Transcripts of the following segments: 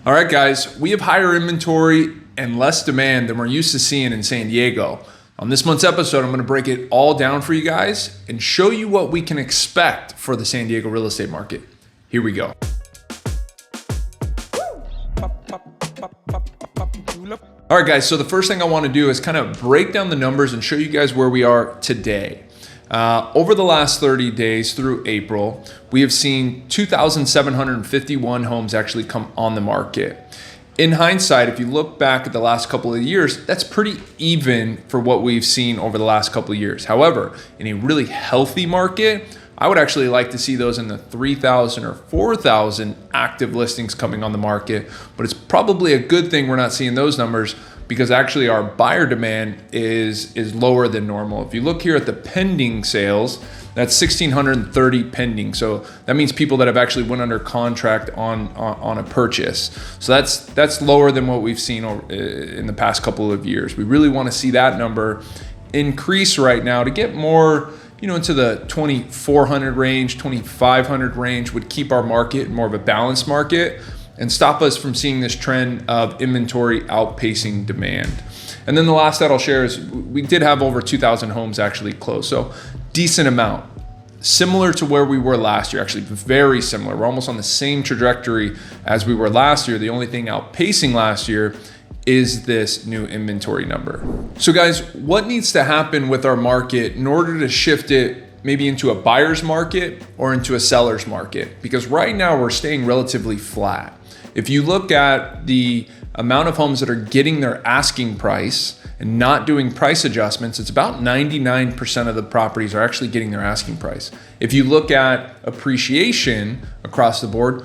All right, guys, we have higher inventory and less demand than we're used to seeing in San Diego. On this month's episode, I'm going to break it all down for you guys and show you what we can expect for the San Diego real estate market. Here we go. All right, guys, so the first thing I want to do is kind of break down the numbers and show you guys where we are today. Over the last 30 days through April, we have seen 2,751 homes actually come on the market. In hindsight, if you look back at the last couple of years, that's pretty even for what we've seen over the last couple of years. However, in a really healthy market, I would actually like to see those in the 3,000 or 4,000 active listings coming on the market, but it's probably a good thing we're not seeing those numbers because actually our buyer demand is lower than normal. If you look here at the pending sales, that's 1,630 pending. So that means people that have actually went under contract on a purchase. So that's lower than what we've seen in the past couple of years. We really want to see that number increase right now to get more, into the 2,400 range, 2,500 range would keep our market more of a balanced market and stop us from seeing this trend of inventory outpacing demand. And then the last that I'll share is we did have over 2,000 homes actually close. So decent amount. Similar to where we were last year, actually very similar. We're almost on the same trajectory as we were last year. The only thing outpacing last year is this new inventory number. So guys, what needs to happen with our market in order to shift it maybe into a buyer's market or into a seller's market? Because right now we're staying relatively flat. If you look at the amount of homes that are getting their asking price and not doing price adjustments, it's about 99% of the properties are actually getting their asking price. If you look at appreciation across the board,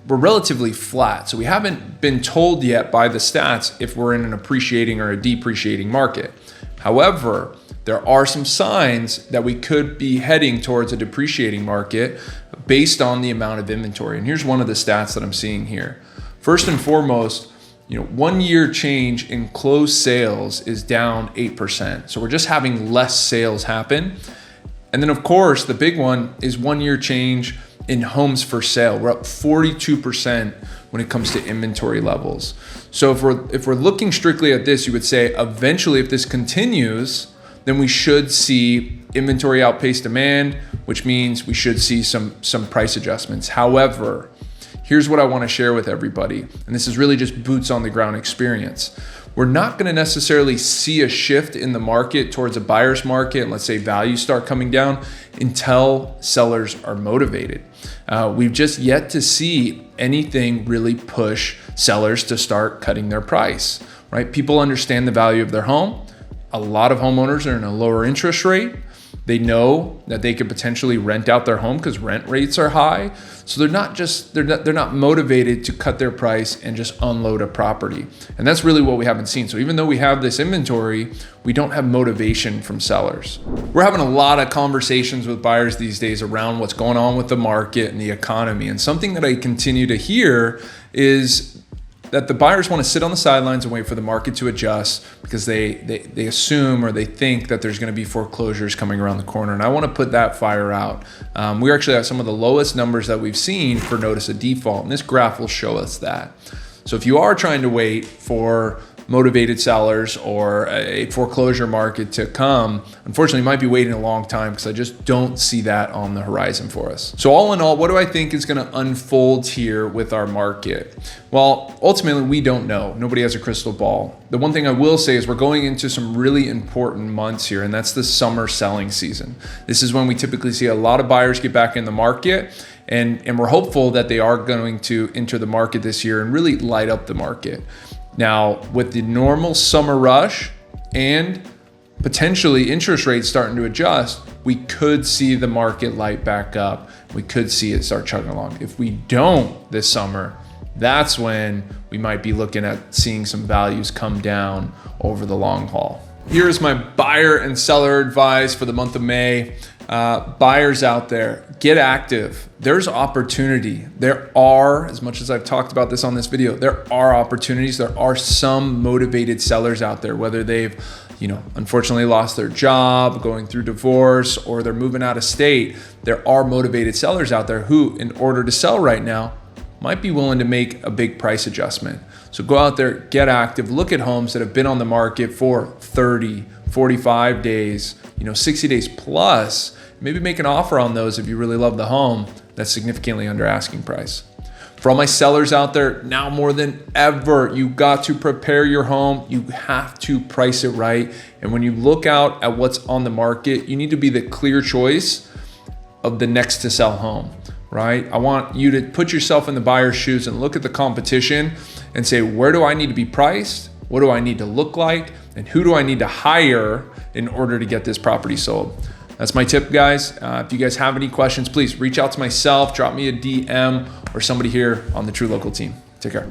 we're relatively flat. So we haven't been told yet by the stats if we're in an appreciating or a depreciating market. However, there are some signs that we could be heading towards a depreciating market based on the amount of inventory. And here's one of the stats that I'm seeing here. First and foremost, 1 year change in closed sales is down 8%. So we're just having less sales happen. And then of course, the big one is 1 year change in homes for sale. We're up 42% when it comes to inventory levels. So if we're looking strictly at this, you would say eventually if this continues, then we should see inventory outpace demand, which means we should see some price adjustments. However, here's what I want to share with everybody, and this is really just boots on the ground experience. We're not going to necessarily see a shift in the market towards a buyer's market, and let's say values start coming down until sellers are motivated. We've just yet to see anything really push sellers to start cutting their price, right? People understand the value of their home. A lot of homeowners are in a lower interest rate. They know that they could potentially rent out their home because rent rates are high. So they're not motivated to cut their price and just unload a property. And that's really what we haven't seen. So even though we have this inventory, we don't have motivation from sellers. We're having a lot of conversations with buyers these days around what's going on with the market and the economy. And something that I continue to hear is that the buyers want to sit on the sidelines and wait for the market to adjust because they assume or they think that there's going to be foreclosures coming around the corner. And I want to put that fire out. We actually have some of the lowest numbers that we've seen for notice of default, and this graph will show us that. So if you are trying to wait for motivated sellers or a foreclosure market to come, unfortunately, you might be waiting a long time because I just don't see that on the horizon for us. So all in all, what do I think is going to unfold here with our market? Well, ultimately, we don't know. Nobody has a crystal ball. The one thing I will say is we're going into some really important months here, and that's the summer selling season. This is when we typically see a lot of buyers get back in the market, and we're hopeful that they are going to enter the market this year and really light up the market. Now, with the normal summer rush and potentially interest rates starting to adjust, we could see the market light back up. We could see it start chugging along. If we don't this summer, that's when we might be looking at seeing some values come down over the long haul. Here is my buyer and seller advice for the month of May. Buyers out there, get active. There's opportunity. There are, as much as I've talked about this on this video, there are opportunities. There are some motivated sellers out there, whether they've, unfortunately lost their job, going through divorce, or they're moving out of state. There are motivated sellers out there who, in order to sell right now, might be willing to make a big price adjustment. So go out there, get active, look at homes that have been on the market for 30, 45 days, 60 days plus. Maybe make an offer on those if you really love the home that's significantly under asking price. For all my sellers out there, now more than ever, you got to prepare your home. You have to price it right. And when you look out at what's on the market, you need to be the clear choice of the next to sell home, right? I want you to put yourself in the buyer's shoes and look at the competition and say, where do I need to be priced? What do I need to look like? And who do I need to hire in order to get this property sold? That's my tip, guys. If you guys have any questions, please reach out to myself, drop me a DM, or somebody here on the True Local team. Take care.